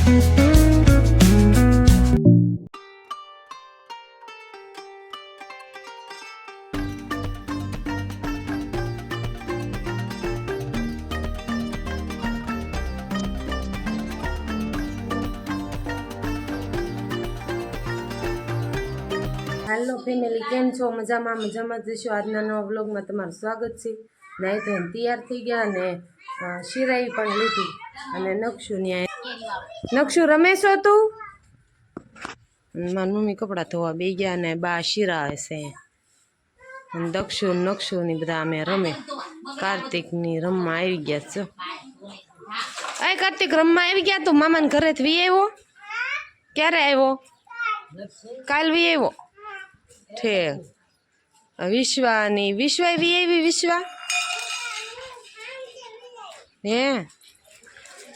Hello family केम छो मजा में जशो आज नवा व्लॉग में तमारुं स्वागत है। नहीं तो तैयार थी गया ने शिराई पण लीधी अने नक्षु न्या नक्षु रमेश हो तू मारी मम्मी कपड़ा धोवा बे गया ने बा शिरा से दक्षु नक्षु नी बधा अमे रमे कार्तिक नी रमा आई गया छो। अय कार्तिक रमा आई गया तू मामा ने घरे थी आव्यो क्यारे आव्यो काल वी आव्यो ठीक विश्वा नी विश्वा वी आई विश्वा हे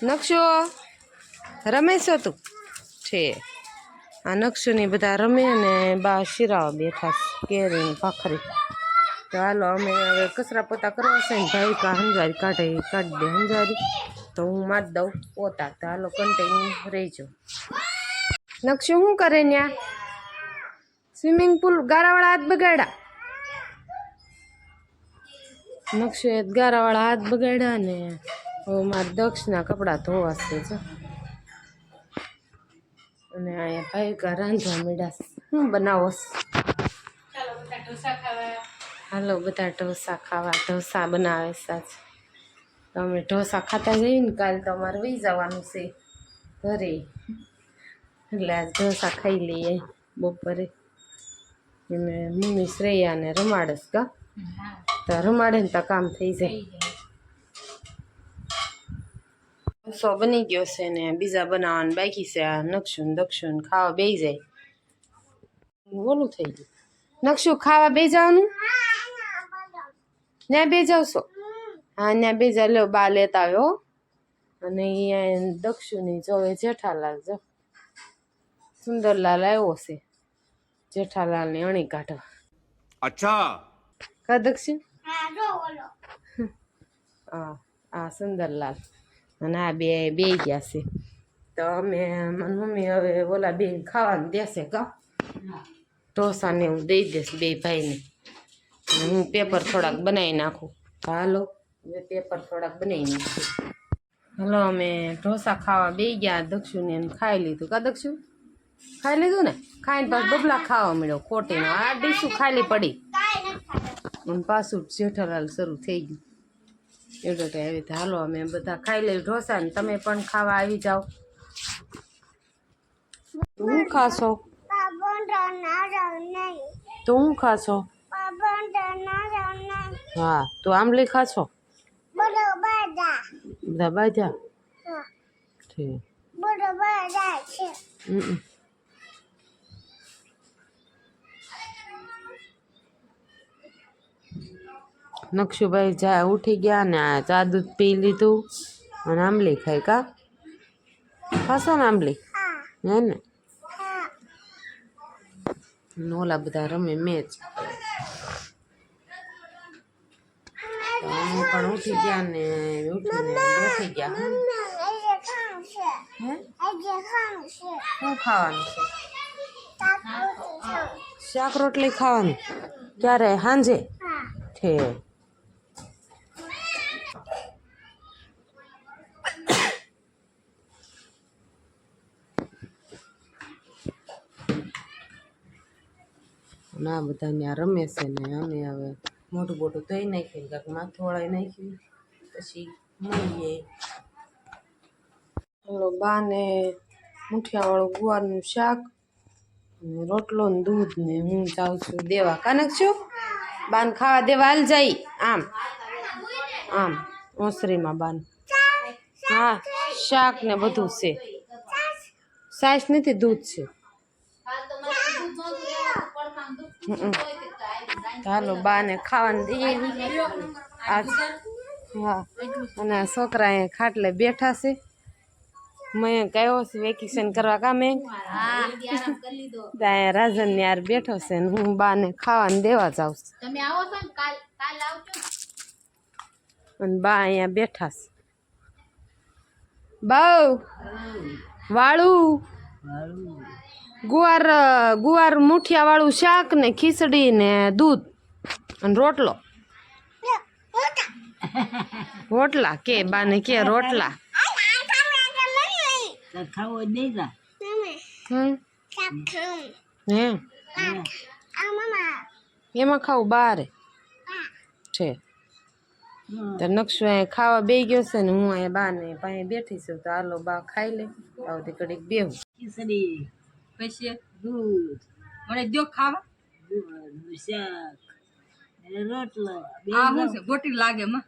नक्षु रमेश तू ठीक आ नक्षु नी बधा रमे ने बा शिरावा बैठा केरी भाखरी। तो हालो अमे हवे कचरा पोता करवा छे ने भाई का हंजारी काढ दे हंजारी तो हूँ मार दઉં पोता। तो हालो कंटिन्यू रहीजो। नक्षु शू करे न्या स्विमिंग पूल गारावाळा हाथ बगाड़ा नक्षु गारावाळा हाथ बगाड़ा ने ओ मार दक्ष ना कपड़ा धोवा छे अने आया भाई का रांधवा मीडा हूँ बनावोस हालो बता ढोसा खावा ढोसा बनावे साच तो अमे ढोसा खाता जईए ने काल तो अमारे वही जवानुं छे घरे એટલે આજ ઢોસા ખાઈ લઈએ બપોરે એને મમ્મી શ્રેયાને રમાડસ કા તો રમાડે ને તો કામ થઈ જાય। ઢોસો બની ગયો છે ને બીજા બનાવવાનું બાકી છે। આ નક્ષુ ને દક્ષુ ને ખાવા બેસી જાય ઓલું થઈ ગયું। નક્ષુ ખાવા બેસી જવાનું ન્યા બેસી જાવશો હા ન્યા બેસી જાવ લ્યો બા લેતા આવ્યો અને અહીંયા દક્ષુની જોવે જેઠાલાલ જો सुंदरलाल आयो से जेठालाल ने अणी काढवा। अच्छा का दक्षिण आ सुंदरलाल अने आ बे गया से तो अमे मारी मम्मी हवे ओला बे खावानुं देशे का ढोसा ने हूँ दई देश बे भाई ने हूँ पेपर थोड़ाक बनावी नाखूं। हालो हवे पेपर थोड़ाक बनावी नाखूं। हालो अमे ढोसा खावा बेही गया दक्षु ने खाई लीधुं का दक्षु खाई लीधुं ने खाई पास बबला खावा मळ्यो खोटी आ डीशू खाली पड़ी पाछुं जेठालाल शरू थई गयुं एवडो टाइम हालो अमे बधा खाई लई ढोसा ने तमे पण खावा आवी जाओ। हूँ खाशो तो हूँ खाशो हाँ तो आंबली खाशो बधा बाजा ठीक नक्षुभाई जा उठी गया ने चा दूध पी लीधुं अने आंबली खाई का खाशो ने आंबली है ने ओला बधा रमे मैच अमे पण उठी गया ने उठीने बैठी गया શું ખાવાનું છે શાક રોટલી ખાવાની ક્યારે સાંજે છે ના બધા ત્યાં રમે છે ને અમે હવે મોટું બોટું ધોઈ નાખીએ કાંઈક માથું વળાઈ નાખ્યું પછી મળીએ। हेलो बा ने मुठिया वालू गुवार नु शाक रोटलो ने दूध ने हूँ जाऊँ छू देवा कनक छू बान खावा देवा हाल जाई आम आम ओसरी में बान हाँ शाक ने बधु से साइज नहीं दूध से हालो बा ने खावा दीए आज हाँ अने छोकरा खाटले बैठा से मैं गयो से वेकेशन करवा का मैं राजन यार बैठो से हूँ बा ने खावा देवा जाऊँ बा अँ बैठा से बाऊ વાળું ગુવાર ગુવાર મુઠિયા વાળું શાક ને ખીચડી ને દૂધ અને રોટલો રોટલા કે બાને કે રોટલા હે એમાં ખાવું બારે છે તો નકશો અહીંયા ખાવા બે ગયો છે ને હું અહીંયા બા ને પાસે બેઠી છું તો હાલો બા ખાઈ લે આવતી કડીક બેહું ખીચડી પછી દૂધ મને જો ખાવા શાક રોટલો આ શું છે ગોટી લાગે માં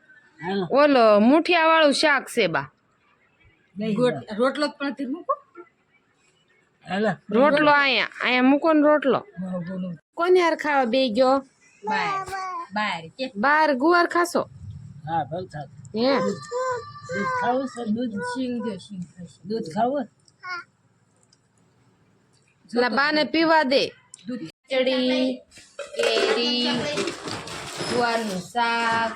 ઓલો મુઠિયા વાળું શાક છે બા રોટલો પણ તે મૂકો રોટલો અહીંયા મૂકો ને રોટલો કોને યાર ખાવા બે ગયો બાર બાર કે બાર ગુવાર ખાશો હા ભલ થાક હે દૂધ ખાવું છે દૂધ સિંગ દે સિંગ દૂધ ખાવું એટલે બાને પીવા દે ખીચડી કેરી ગુવારનું શાક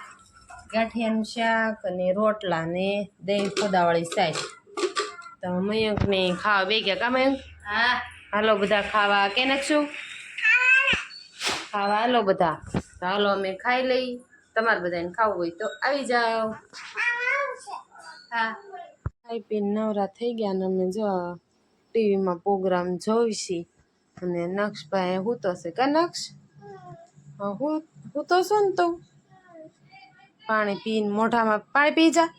ગાંઠિયાનું શાક અને રોટલા ને દહીં ફોદાવાળી સાઈડ તો મયંક ને ખાવા બે ગયા કા મયંક હા હાલો બધા ખાવા કે નાખશું ખાવા હાલો બધા તો હાલો અમે ખાઈ લઈ તમારે બધાને ખાવું હોય તો આવી જાઓ હા ખાઈ પીને નવરા થઈ ગયા ને અમે જો ટીવીમાં પ્રોગ્રામ જોઈશી અને નક્ષભાઈ હું તો છે કા નક્ષ હું તો શું ને તું પાણી પીને મોઢામાં પાણી પી જા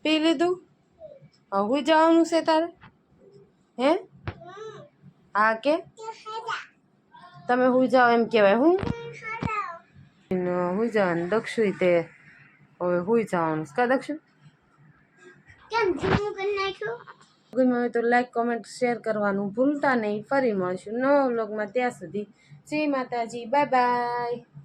પી લીધું હું જવાનું છે તારે હે હા કે તમે હું જાઓ એમ કહેવાય હું હું જવાનું દક્ષુ તે હવે હું જવાનું કા દક્ષુ ગમ્યું હોય તો લાઈક કોમેન્ટ શેર કરવાનું ભૂલતા નહીં ફરી મળશું નવા વ્લોગમાં ત્યાં સુધી જય માતાજી બાય બાય